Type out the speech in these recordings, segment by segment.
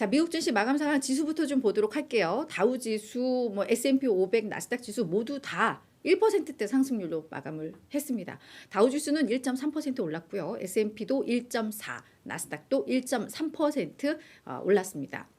자, 미국 증시 마감 상황 지수부터 좀 보도록 할게요. 다우 지수, 뭐 S&P 500, 나스닥 지수 모두 다 1%대 상승률로 마감을 했습니다. 다우 지수는 1.3% 올랐고요. S&P도 1.4, 나스닥도 1.3% 올랐습니다.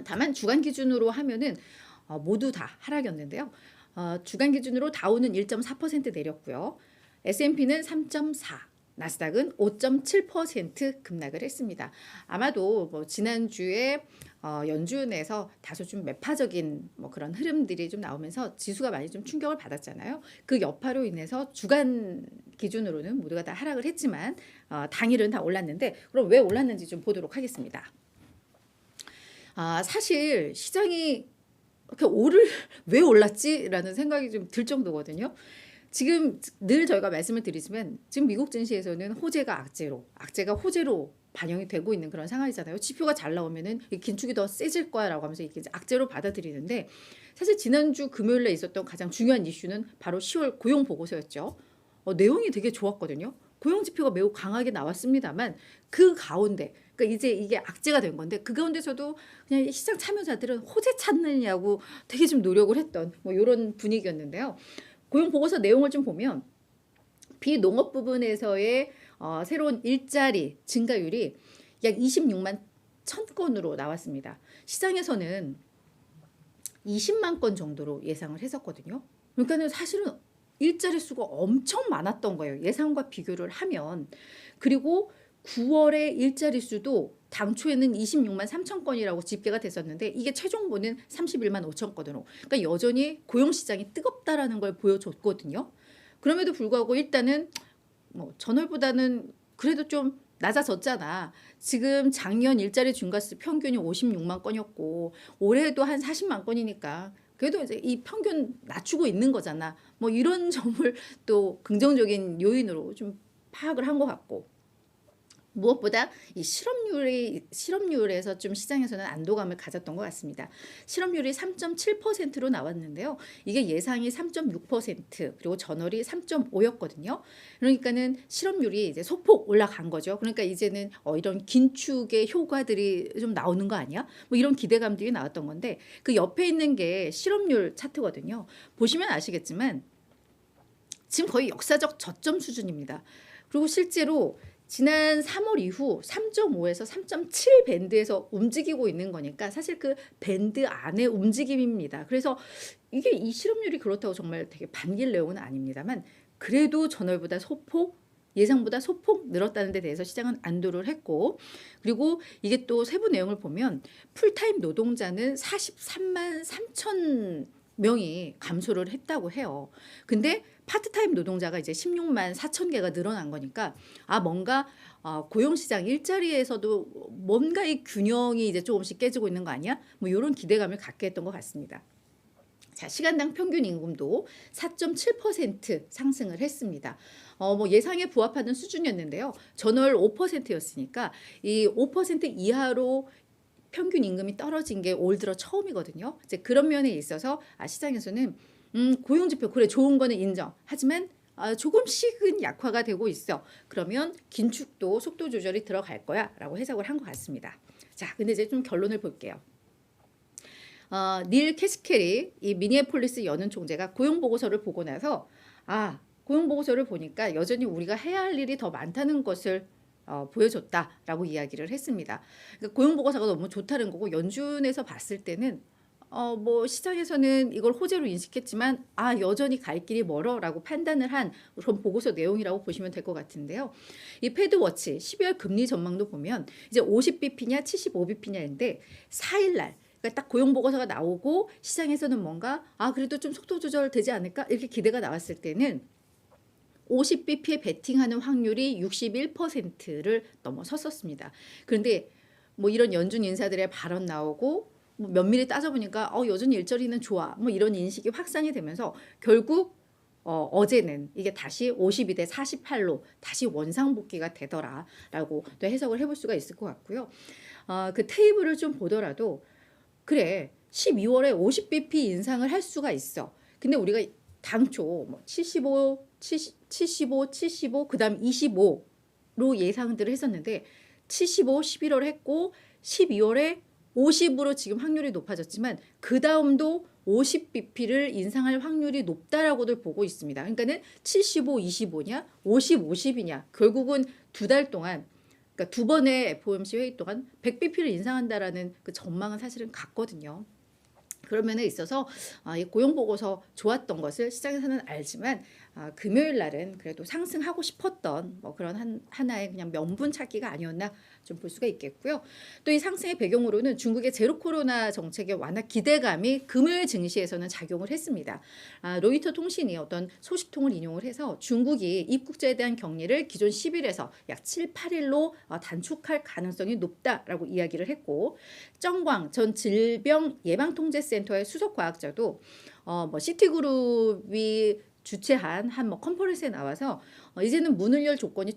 다만 주간 기준으로 하면은 모두 다 하락이었는데요. 주간 기준으로 다우는 1.4% 내렸고요. S&P는 3.4, 나스닥은 5.7% 급락을 했습니다. 아마도 뭐 지난주에 연준에서 다소 좀 매파적인 뭐 그런 흐름들이 좀 나오면서 지수가 많이 좀 충격을 받았잖아요. 그 여파로 인해서 주간 기준으로는 모두가 다 하락을 했지만 당일은 다 올랐는데, 그럼 왜 올랐는지 좀 보도록 하겠습니다. 사실 시장이 이렇게 왜 올랐지라는 생각이 좀 들 정도거든요. 지금 늘 저희가 말씀을 드리지만 지금 미국 증시에서는 호재가 악재가 호재로 반영이 되고 있는 그런 상황이잖아요. 지표가 잘 나오면은 긴축이 더 세질 거야라고 하면서 이게 악재로 받아들이는데, 사실 지난주 금요일에 있었던 가장 중요한 이슈는 바로 10월 고용 보고서였죠. 내용이 되게 좋았거든요. 고용 지표가 매우 강하게 나왔습니다만 그 가운데, 그러니까 이제 이게 악재가 된 건데, 그 가운데서도 그냥 시장 참여자들은 호재 찾느냐고 되게 좀 노력을 했던 뭐 이런 분위기였는데요. 고용 보고서 내용을 좀 보면 비농업 부분에서의 새로운 일자리 증가율이 약 26만 1,000건으로 나왔습니다. 시장에서는 20만 건 정도로 예상을 했었거든요. 그러니까는 사실은 일자리 수가 엄청 많았던 거예요. 예상과 비교를 하면. 그리고 9월의 일자리 수도 당초에는 26만 3천 건이라고 집계가 됐었는데, 이게 최종보는 31만 5천 건으로. 그러니까 여전히 고용시장이 뜨겁다라는 걸 보여줬거든요. 그럼에도 불구하고 일단은 뭐 전월보다는 그래도 좀 낮아졌잖아. 지금 작년 일자리 증가수 평균이 56만 건이었고 올해도 한 40만 건이니까 그래도 이제 이 평균 낮추고 있는 거잖아. 뭐 이런 점을 또 긍정적인 요인으로 좀 파악을 한 것 같고, 무엇보다 이 실업률에서 좀 시장에서는 안도감을 가졌던 것 같습니다. 실업률이 3.7%로 나왔는데요. 이게 예상이 3.6%, 그리고 전월이 3.5였거든요. 그러니까는 실업률이 이제 소폭 올라간 거죠. 그러니까 이제는 이런 긴축의 효과들이 좀 나오는 거 아니야? 뭐 이런 기대감들이 나왔던 건데, 그 옆에 있는 게 실업률 차트거든요. 보시면 아시겠지만 지금 거의 역사적 저점 수준입니다. 그리고 실제로 지난 3월 이후 3.5에서 3.7 밴드에서 움직이고 있는 거니까 사실 그 밴드 안의 움직임입니다. 그래서 이게 이 실업률이 그렇다고 정말 되게 반길 내용은 아닙니다만, 그래도 전월보다 예상보다 소폭 늘었다는 데 대해서 시장은 안도를 했고, 그리고 이게 또 세부 내용을 보면 풀타임 노동자는 43만 3천 명이 감소를 했다고 해요. 근데 파트타임 노동자가 이제 16만 4천 개가 늘어난 거니까 뭔가 고용시장 일자리에서도 뭔가 이 균형이 이제 조금씩 깨지고 있는 거 아니야? 뭐 이런 기대감을 갖게 했던 것 같습니다. 자, 시간당 평균 임금도 4.7% 상승을 했습니다. 뭐 예상에 부합하는 수준이었는데요. 전월 5%였으니까 이 5% 이하로 평균 임금이 떨어진 게 올 들어 처음이거든요. 이제 그런 면에 있어서 시장에서는 고용 지표 그래 좋은 거는 인정. 하지만 조금씩은 약화가 되고 있어. 그러면 긴축도 속도 조절이 들어갈 거야라고 해석을 한 것 같습니다. 자, 근데 이제 좀 결론을 볼게요. 닐 캐시켈이 이 미니애폴리스 연은 총재가 고용 보고서를 보고 나서 고용 보고서를 보니까 여전히 우리가 해야 할 일이 더 많다는 것을 보여줬다라고 이야기를 했습니다. 그러니까 고용 보고서가 너무 좋다는 거고, 연준에서 봤을 때는 뭐 시장에서는 이걸 호재로 인식했지만 여전히 갈 길이 멀어라고 판단을 한 그런 보고서 내용이라고 보시면 될 것 같은데요. 이 패드워치 12월 금리 전망도 보면 이제 50bp냐 75bp냐인데 4일날 그러니까 딱 고용 보고서가 나오고 시장에서는 뭔가 그래도 좀 속도 조절 되지 않을까 이렇게 기대가 나왔을 때는 50bp에 베팅하는 확률이 61%를 넘어섰었습니다. 그런데 뭐 이런 연준 인사들의 발언 나오고 뭐 면밀히 따져보니까 여전히 일자리는 좋아 뭐 이런 인식이 확산이 되면서 결국 어제는 이게 다시 52대 48로 다시 원상복귀가 되더라라고 또 해석을 해볼 수가 있을 것 같고요. 그 테이블을 좀 보더라도 그래 12월에 50bp 인상을 할 수가 있어. 근데 우리가 당초 뭐 75, 75, 그다음 25로 예상들을 했었는데 75, 11월에 했고 12월에 50으로 지금 확률이 높아졌지만 그 다음도 50bp를 인상할 확률이 높다라고들 보고 있습니다. 그러니까는 75, 25냐, 50, 50이냐. 결국은 2달 동안, 그러니까 2번의 FOMC 회의 동안 100bp를 인상한다라는 그 전망은 사실은 같거든요. 그런 면에 있어서 이 고용 보고서 좋았던 것을 시장에서는 알지만 금요일 날은 그래도 상승하고 싶었던 뭐 그런 하나의 그냥 명분 찾기가 아니었나 좀 볼 수가 있겠고요. 또 이 상승의 배경으로는 중국의 제로 코로나 정책의 완화 기대감이 금요일 증시에서는 작용을 했습니다. 로이터 통신이 어떤 소식통을 인용을 해서 중국이 입국자에 대한 격리를 기존 10일에서 약 7, 8일로 단축할 가능성이 높다라고 이야기를 했고, 정광 전 질병예방통제센터의 수석과학자도 뭐 시티그룹이 주최한 한 뭐 컨퍼런스에 나와서 이제는 문을 열 조건이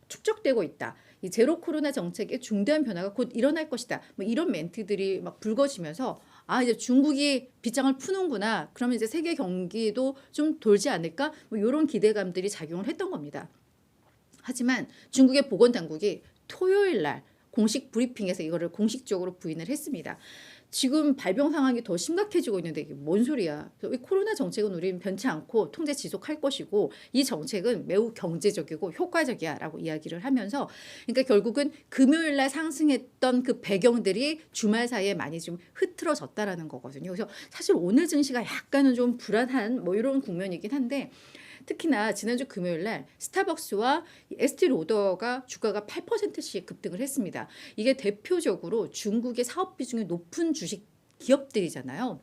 축적되고 있다. 이 제로 코로나 정책의 중대한 변화가 곧 일어날 것이다. 뭐 이런 멘트들이 막 불거지면서 이제 중국이 빗장을 푸는구나. 그러면 이제 세계 경기도 좀 돌지 않을까? 뭐 이런 기대감들이 작용을 했던 겁니다. 하지만 중국의 보건당국이 토요일 날 공식 브리핑에서 이거를 공식적으로 부인을 했습니다. 지금 발병 상황이 더 심각해지고 있는데 이게 뭔 소리야. 이 코로나 정책은 우리는 변치 않고 통제 지속할 것이고 이 정책은 매우 경제적이고 효과적이야 라고 이야기를 하면서, 그러니까 결국은 금요일 날 상승했던 그 배경들이 주말 사이에 많이 좀 흐트러졌다라는 거거든요. 그래서 사실 오늘 증시가 약간은 좀 불안한 뭐 이런 국면이긴 한데, 특히나 지난주 금요일 날 스타벅스와 에스티로더가 주가가 8%씩 급등을 했습니다. 이게 대표적으로 중국의 사업 비중이 높은 주식 기업들이잖아요.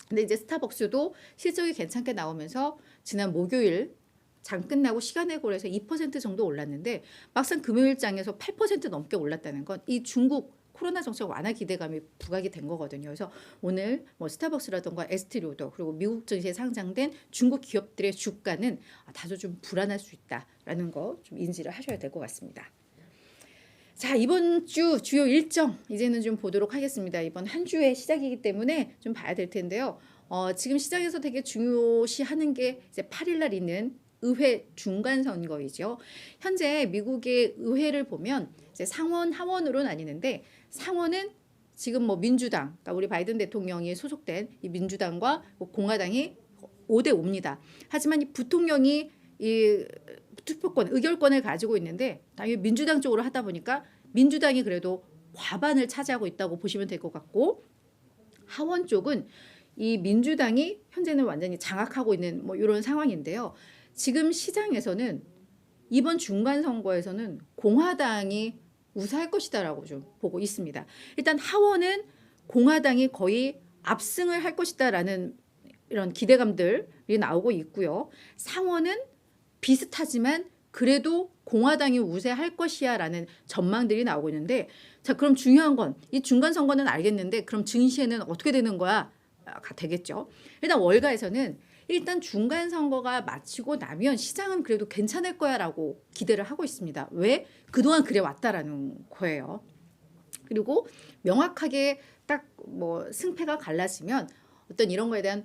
근데 이제 스타벅스도 실적이 괜찮게 나오면서 지난 목요일 장 끝나고 시간외고에서 2% 정도 올랐는데 막상 금요일장에서 8% 넘게 올랐다는 건 이 중국 코로나 정책 완화 기대감이 부각이 된 거거든요. 그래서 오늘 뭐 스타벅스라든가 에스티로더 그리고 미국 증시에 상장된 중국 기업들의 주가는 다소 좀 불안할 수 있다라는 거 좀 인지를 하셔야 될 것 같습니다. 자, 이번 주 주요 일정 이제는 좀 보도록 하겠습니다. 이번 한 주의 시작이기 때문에 좀 봐야 될 텐데요. 지금 시장에서 되게 중요시하는 게 이제 8일 날 있는 의회 중간 선거이죠. 현재 미국의 의회를 보면 이제 상원, 하원으로 나뉘는데, 상원은 지금 뭐 민주당, 그러니까 우리 바이든 대통령이 소속된 이 민주당과 공화당이 5대 5입니다. 하지만 이 부통령이 이 투표권, 의결권을 가지고 있는데 당연히 민주당 쪽으로 하다 보니까 민주당이 그래도 과반을 차지하고 있다고 보시면 될 것 같고, 하원 쪽은 이 민주당이 현재는 완전히 장악하고 있는 뭐 이런 상황인데요. 지금 시장에서는 이번 중간 선거에서는 공화당이 우세할 것이다라고 좀 보고 있습니다. 일단 하원은 공화당이 거의 압승을 할 것이다라는 이런 기대감들이 나오고 있고요. 상원은 비슷하지만 그래도 공화당이 우세할 것이야라는 전망들이 나오고 있는데, 자, 그럼 중요한 건 이 중간 선거는 알겠는데 그럼 증시에는 어떻게 되는 거야? 되겠죠. 일단 월가에서는 일단 중간 선거가 마치고 나면 시장은 그래도 괜찮을 거야라고 기대를 하고 있습니다. 왜? 그동안 그래 왔다라는 거예요. 그리고 명확하게 딱 뭐 승패가 갈라지면 어떤 이런 거에 대한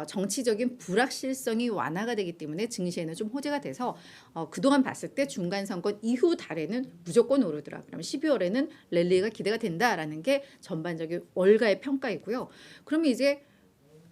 정치적인 불확실성이 완화가 되기 때문에 증시에는 좀 호재가 돼서 그동안 봤을 때 중간 선거 이후 달에는 무조건 오르더라. 그러면 12월에는 랠리가 기대가 된다라는 게 전반적인 월가의 평가이고요. 그러면 이제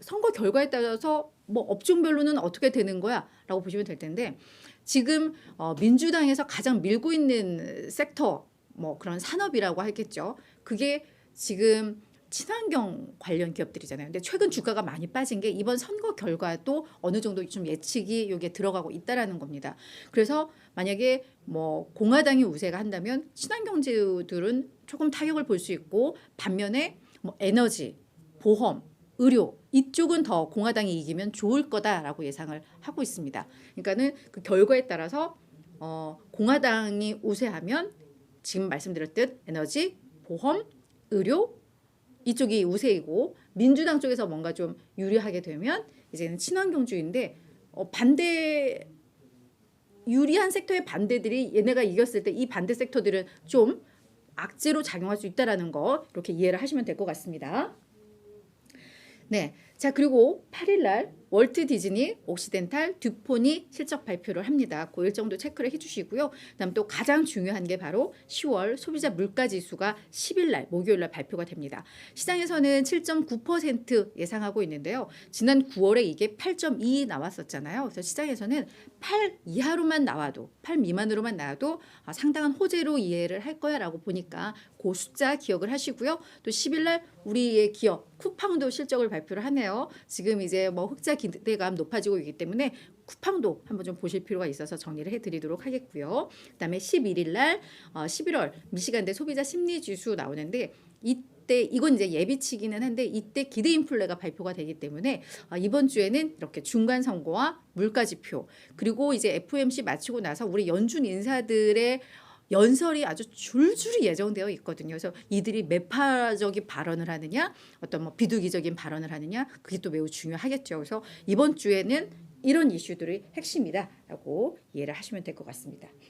선거 결과에 따라서 뭐 업종별로는 어떻게 되는 거야? 라고 보시면 될 텐데, 지금 민주당에서 가장 밀고 있는 섹터, 뭐 그런 산업이라고 하겠죠. 그게 지금 친환경 관련 기업들이잖아요. 근데 최근 주가가 많이 빠진 게 이번 선거 결과도 어느 정도 좀 예측이 여기에 들어가고 있다라는 겁니다. 그래서 만약에 뭐 공화당이 우세가 한다면 친환경제들은 조금 타격을 볼 수 있고, 반면에 뭐 에너지, 보험, 의료 이쪽은 더 공화당이 이기면 좋을 거다라고 예상을 하고 있습니다. 그러니까는 그 결과에 따라서 공화당이 우세하면 지금 말씀드렸듯 에너지, 보험, 의료 이쪽이 우세이고, 민주당 쪽에서 뭔가 좀 유리하게 되면 이제는 친환경주의인데 반대 유리한 섹터의 반대들이 얘네가 이겼을 때 이 반대 섹터들은 좀 악재로 작용할 수 있다라는 거 이렇게 이해를 하시면 될 것 같습니다. 네, 자, 그리고 8일 날 월트 디즈니, 옥시덴탈, 듀폰이 실적 발표를 합니다. 그 일정도 체크를 해주시고요. 그다음 또 가장 중요한 게 바로 10월 소비자 물가 지수가 10일 날 목요일 날 발표가 됩니다. 시장에서는 7.9% 예상하고 있는데요. 지난 9월에 이게 8.2 나왔었잖아요. 그래서 시장에서는 8 이하로만 나와도 8 미만으로만 나와도 상당한 호재로 이해를 할 거야라고 보니까 그 숫자 기억을 하시고요. 또 10일 날 우리의 기업 쿠팡도 실적을 발표를 하네요. 지금 이제 뭐 흑자 기대감 높아지고 있기 때문에 쿠팡도 한번 좀 보실 필요가 있어서 정리를 해드리도록 하겠고요. 그다음에 11일 날 11월 미시간대 소비자 심리 지수 나오는데 이때 이건 이제 예비치기는 한데 이때 기대 인플레가 발표가 되기 때문에 이번 주에는 이렇게 중간 선거와 물가 지표 그리고 이제 FOMC 마치고 나서 우리 연준 인사들의 연설이 아주 줄줄이 예정되어 있거든요. 그래서 이들이 매파적인 발언을 하느냐, 어떤 뭐 비둘기적인 발언을 하느냐, 그게 또 매우 중요하겠죠. 그래서 이번 주에는 이런 이슈들이 핵심이다라고 이해를 하시면 될 것 같습니다.